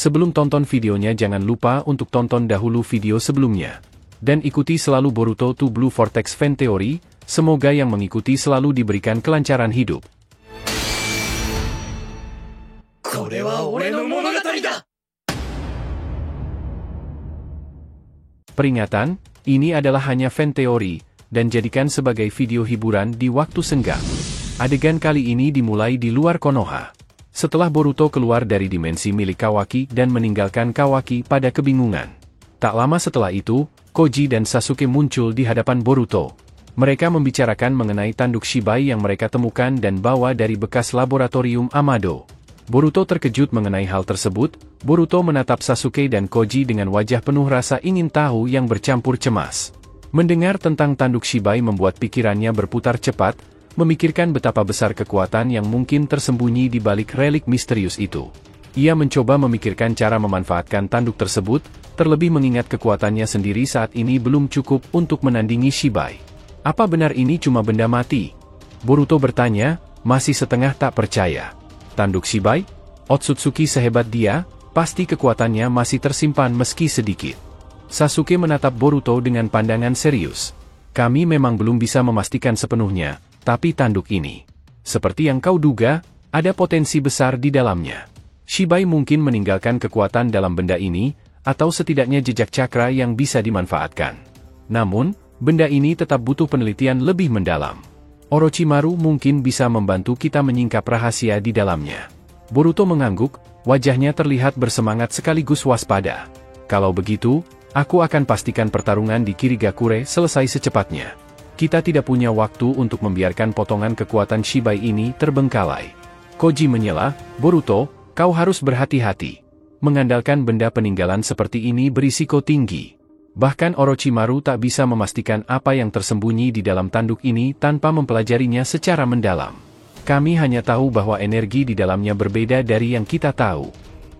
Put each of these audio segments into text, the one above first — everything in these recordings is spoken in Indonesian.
Sebelum tonton videonya jangan lupa untuk tonton dahulu video sebelumnya. Dan ikuti selalu Boruto to Blue Vortex Fan Theory, semoga yang mengikuti selalu diberikan kelancaran hidup. Peringatan, ini adalah hanya fan teori, dan jadikan sebagai video hiburan di waktu senggang. Adegan kali ini dimulai di luar Konoha. Setelah Boruto keluar dari dimensi milik Kawaki dan meninggalkan Kawaki pada kebingungan. Tak lama setelah itu, Koji dan Sasuke muncul di hadapan Boruto. Mereka membicarakan mengenai tanduk Shibai yang mereka temukan dan bawa dari bekas laboratorium Amado. Boruto terkejut mengenai hal tersebut. Boruto menatap Sasuke dan Koji dengan wajah penuh rasa ingin tahu yang bercampur cemas. Mendengar tentang tanduk Shibai membuat pikirannya berputar cepat, memikirkan betapa besar kekuatan yang mungkin tersembunyi di balik relik misterius itu. Ia mencoba memikirkan cara memanfaatkan tanduk tersebut, terlebih mengingat kekuatannya sendiri saat ini belum cukup untuk menandingi Shibai. Apa benar ini cuma benda mati? Boruto bertanya, masih setengah tak percaya. Tanduk Shibai? Otsutsuki sehebat dia, pasti kekuatannya masih tersimpan meski sedikit. Sasuke menatap Boruto dengan pandangan serius. Kami memang belum bisa memastikan sepenuhnya, tapi tanduk ini, seperti yang kau duga, ada potensi besar di dalamnya. Shibai mungkin meninggalkan kekuatan dalam benda ini, atau setidaknya jejak cakra yang bisa dimanfaatkan. Namun, benda ini tetap butuh penelitian lebih mendalam. Orochimaru mungkin bisa membantu kita menyingkap rahasia di dalamnya. Boruto mengangguk, wajahnya terlihat bersemangat sekaligus waspada. Kalau begitu, aku akan pastikan pertarungan di Kirigakure selesai secepatnya. Kita tidak punya waktu untuk membiarkan potongan kekuatan Shibai ini terbengkalai. Koji menyela, Boruto, kau harus berhati-hati. Mengandalkan benda peninggalan seperti ini berisiko tinggi. Bahkan Orochimaru tak bisa memastikan apa yang tersembunyi di dalam tanduk ini tanpa mempelajarinya secara mendalam. Kami hanya tahu bahwa energi di dalamnya berbeda dari yang kita tahu.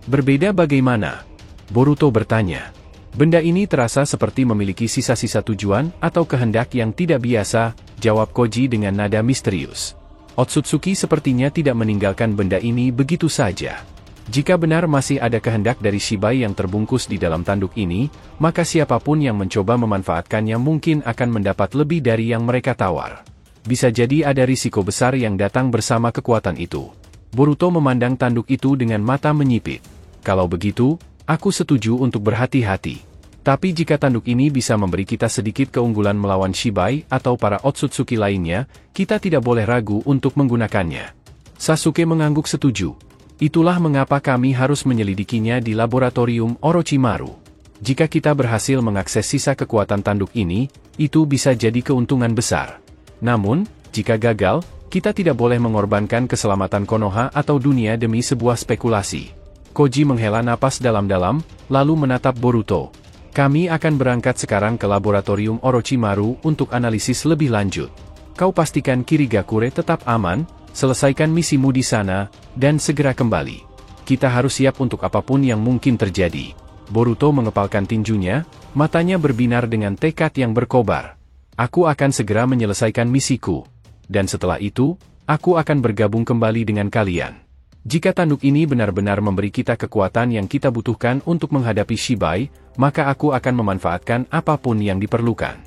Berbeda bagaimana? Boruto bertanya. Benda ini terasa seperti memiliki sisa-sisa tujuan atau kehendak yang tidak biasa, jawab Koji dengan nada misterius. Otsutsuki sepertinya tidak meninggalkan benda ini begitu saja. Jika benar masih ada kehendak dari Shibai yang terbungkus di dalam tanduk ini, maka siapapun yang mencoba memanfaatkannya mungkin akan mendapat lebih dari yang mereka tawar. Bisa jadi ada risiko besar yang datang bersama kekuatan itu. Boruto memandang tanduk itu dengan mata menyipit. Kalau begitu, aku setuju untuk berhati-hati. Tapi jika tanduk ini bisa memberi kita sedikit keunggulan melawan Shibai atau para Otsutsuki lainnya, kita tidak boleh ragu untuk menggunakannya. Sasuke mengangguk setuju. Itulah mengapa kami harus menyelidikinya di laboratorium Orochimaru. Jika kita berhasil mengakses sisa kekuatan tanduk ini, itu bisa jadi keuntungan besar. Namun, jika gagal, kita tidak boleh mengorbankan keselamatan Konoha atau dunia demi sebuah spekulasi. Koji menghela napas dalam-dalam, lalu menatap Boruto. Kami akan berangkat sekarang ke laboratorium Orochimaru untuk analisis lebih lanjut. Kau pastikan Kirigakure tetap aman, selesaikan misimu di sana, dan segera kembali. Kita harus siap untuk apapun yang mungkin terjadi. Boruto mengepalkan tinjunya, matanya berbinar dengan tekad yang berkobar. Aku akan segera menyelesaikan misiku. Dan setelah itu, aku akan bergabung kembali dengan kalian. Jika tanduk ini benar-benar memberi kita kekuatan yang kita butuhkan untuk menghadapi Shibai, maka aku akan memanfaatkan apapun yang diperlukan.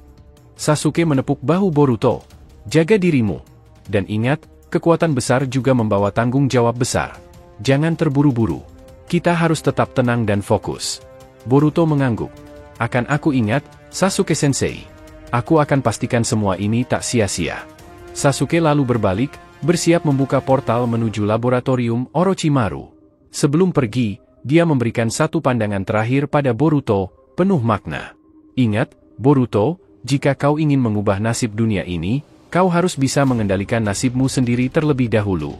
Sasuke menepuk bahu Boruto. Jaga dirimu. Dan ingat, kekuatan besar juga membawa tanggung jawab besar. Jangan terburu-buru. Kita harus tetap tenang dan fokus. Boruto mengangguk. Akan aku ingat, Sasuke Sensei. Aku akan pastikan semua ini tak sia-sia. Sasuke lalu berbalik, bersiap membuka portal menuju laboratorium Orochimaru. Sebelum pergi, dia memberikan satu pandangan terakhir pada Boruto, penuh makna. Ingat, Boruto, jika kau ingin mengubah nasib dunia ini, kau harus bisa mengendalikan nasibmu sendiri terlebih dahulu.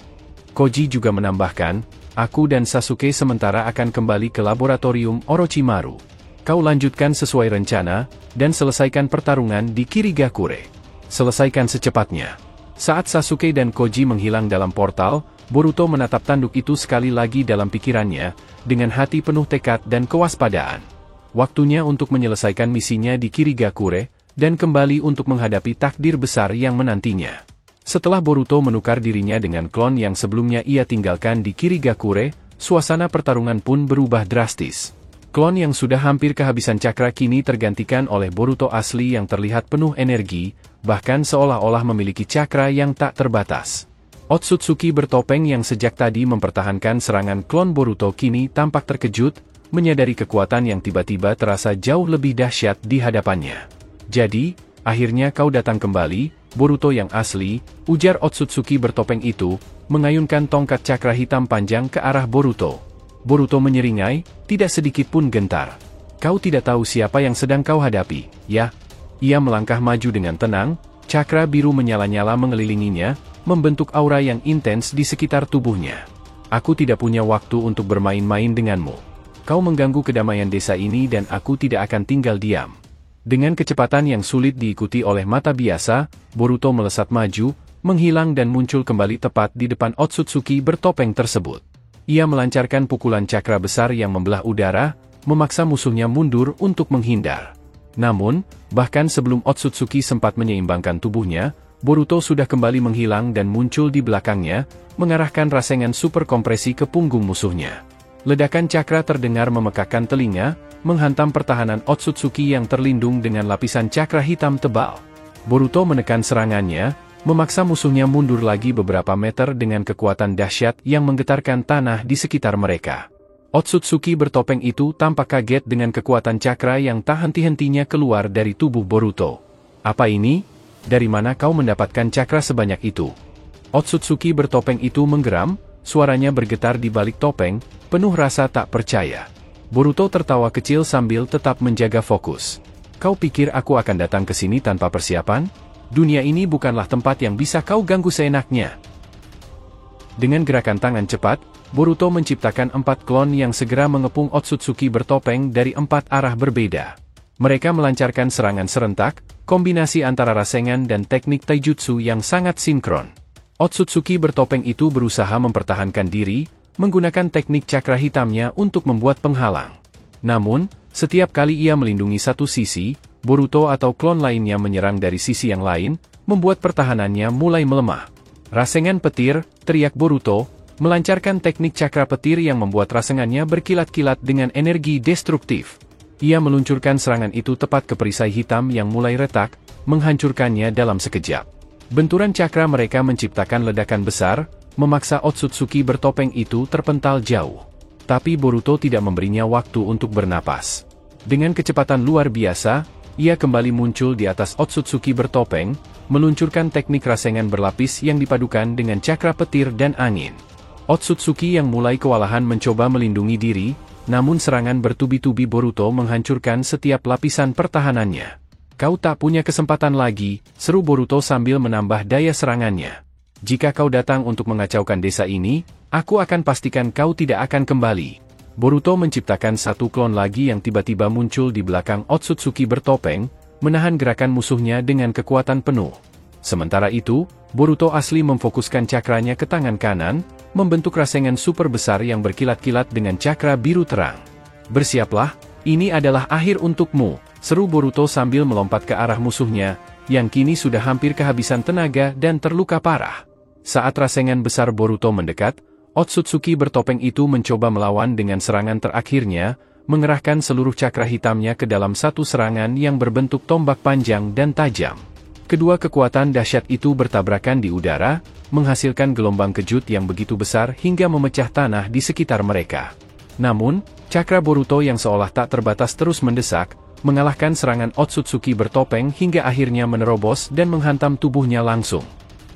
Koji juga menambahkan, aku dan Sasuke sementara akan kembali ke laboratorium Orochimaru. Kau lanjutkan sesuai rencana, dan selesaikan pertarungan di Kirigakure. Selesaikan secepatnya. Saat Sasuke dan Koji menghilang dalam portal, Boruto menatap tanduk itu sekali lagi dalam pikirannya, dengan hati penuh tekad dan kewaspadaan. Waktunya untuk menyelesaikan misinya di Kirigakure, dan kembali untuk menghadapi takdir besar yang menantinya. Setelah Boruto menukar dirinya dengan klon yang sebelumnya ia tinggalkan di Kirigakure, suasana pertarungan pun berubah drastis. Klon yang sudah hampir kehabisan cakra kini tergantikan oleh Boruto asli yang terlihat penuh energi, bahkan seolah-olah memiliki cakra yang tak terbatas. Otsutsuki bertopeng yang sejak tadi mempertahankan serangan klon Boruto kini tampak terkejut, menyadari kekuatan yang tiba-tiba terasa jauh lebih dahsyat di hadapannya. Jadi, akhirnya kau datang kembali, Boruto yang asli, ujar Otsutsuki bertopeng itu, mengayunkan tongkat cakra hitam panjang ke arah Boruto. Boruto menyeringai, tidak sedikit pun gentar. Kau tidak tahu siapa yang sedang kau hadapi, ya? Ia melangkah maju dengan tenang, cakra biru menyala-nyala mengelilinginya, membentuk aura yang intens di sekitar tubuhnya. Aku tidak punya waktu untuk bermain-main denganmu. Kau mengganggu kedamaian desa ini dan aku tidak akan tinggal diam. Dengan kecepatan yang sulit diikuti oleh mata biasa, Boruto melesat maju, menghilang dan muncul kembali tepat di depan Otsutsuki bertopeng tersebut. Ia melancarkan pukulan cakra besar yang membelah udara, memaksa musuhnya mundur untuk menghindar. Namun, bahkan sebelum Otsutsuki sempat menyeimbangkan tubuhnya, Boruto sudah kembali menghilang dan muncul di belakangnya, mengarahkan rasengan super kompresi ke punggung musuhnya. Ledakan cakra terdengar memekakkan telinga, menghantam pertahanan Otsutsuki yang terlindung dengan lapisan cakra hitam tebal. Boruto menekan serangannya, memaksa musuhnya mundur lagi beberapa meter dengan kekuatan dahsyat yang menggetarkan tanah di sekitar mereka. Otsutsuki bertopeng itu tampak kaget dengan kekuatan cakra yang tak henti-hentinya keluar dari tubuh Boruto. Apa ini? Dari mana kau mendapatkan cakra sebanyak itu? Otsutsuki bertopeng itu menggeram, suaranya bergetar di balik topeng, penuh rasa tak percaya. Boruto tertawa kecil sambil tetap menjaga fokus. Kau pikir aku akan datang ke sini tanpa persiapan? Dunia ini bukanlah tempat yang bisa kau ganggu seenaknya. Dengan gerakan tangan cepat, Boruto menciptakan 4 klon yang segera mengepung Otsutsuki bertopeng dari 4 arah berbeda. Mereka melancarkan serangan serentak, kombinasi antara rasengan dan teknik taijutsu yang sangat sinkron. Otsutsuki bertopeng itu berusaha mempertahankan diri, menggunakan teknik cakra hitamnya untuk membuat penghalang. Namun, setiap kali ia melindungi satu sisi, Boruto atau klon lainnya menyerang dari sisi yang lain, membuat pertahanannya mulai melemah. Rasengan petir, teriak Boruto, melancarkan teknik cakra petir yang membuat rasengannya berkilat-kilat dengan energi destruktif. Ia meluncurkan serangan itu tepat ke perisai hitam yang mulai retak, menghancurkannya dalam sekejap. Benturan cakra mereka menciptakan ledakan besar, memaksa Otsutsuki bertopeng itu terpental jauh. Tapi Boruto tidak memberinya waktu untuk bernapas. Dengan kecepatan luar biasa, ia kembali muncul di atas Otsutsuki bertopeng, meluncurkan teknik rasengan berlapis yang dipadukan dengan cakra petir dan angin. Otsutsuki yang mulai kewalahan mencoba melindungi diri, namun serangan bertubi-tubi Boruto menghancurkan setiap lapisan pertahanannya. Kau tak punya kesempatan lagi, seru Boruto sambil menambah daya serangannya. Jika kau datang untuk mengacaukan desa ini, aku akan pastikan kau tidak akan kembali. Boruto menciptakan satu klon lagi yang tiba-tiba muncul di belakang Otsutsuki bertopeng, menahan gerakan musuhnya dengan kekuatan penuh. Sementara itu, Boruto asli memfokuskan cakranya ke tangan kanan, membentuk rasengan super besar yang berkilat-kilat dengan cakra biru terang. Bersiaplah, ini adalah akhir untukmu, seru Boruto sambil melompat ke arah musuhnya, yang kini sudah hampir kehabisan tenaga dan terluka parah. Saat rasengan besar Boruto mendekat, Otsutsuki bertopeng itu mencoba melawan dengan serangan terakhirnya, mengerahkan seluruh cakra hitamnya ke dalam satu serangan yang berbentuk tombak panjang dan tajam. Kedua kekuatan dahsyat itu bertabrakan di udara, menghasilkan gelombang kejut yang begitu besar hingga memecah tanah di sekitar mereka. Namun, cakra Boruto yang seolah tak terbatas terus mendesak, mengalahkan serangan Otsutsuki bertopeng hingga akhirnya menerobos dan menghantam tubuhnya langsung.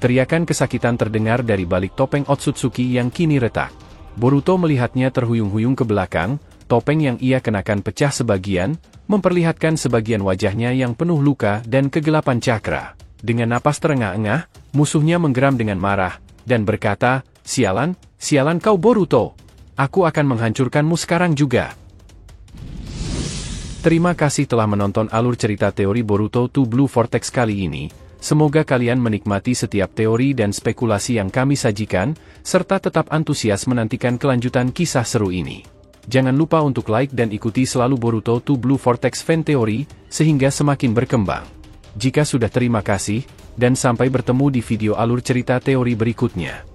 Teriakan kesakitan terdengar dari balik topeng Otsutsuki yang kini retak. Boruto melihatnya terhuyung-huyung ke belakang, topeng yang ia kenakan pecah sebagian, memperlihatkan sebagian wajahnya yang penuh luka dan kegelapan cakra. Dengan napas terengah-engah, musuhnya menggeram dengan marah, dan berkata, "Sialan, sialan kau Boruto! Aku akan menghancurkanmu sekarang juga." Terima kasih telah menonton alur cerita teori Boruto to Blue Vortex kali ini. Semoga kalian menikmati setiap teori dan spekulasi yang kami sajikan, serta tetap antusias menantikan kelanjutan kisah seru ini. Jangan lupa untuk like dan ikuti selalu Boruto to Blue Vortex Fan Theory, sehingga semakin berkembang. Jika sudah terima kasih, dan sampai bertemu di video alur cerita teori berikutnya.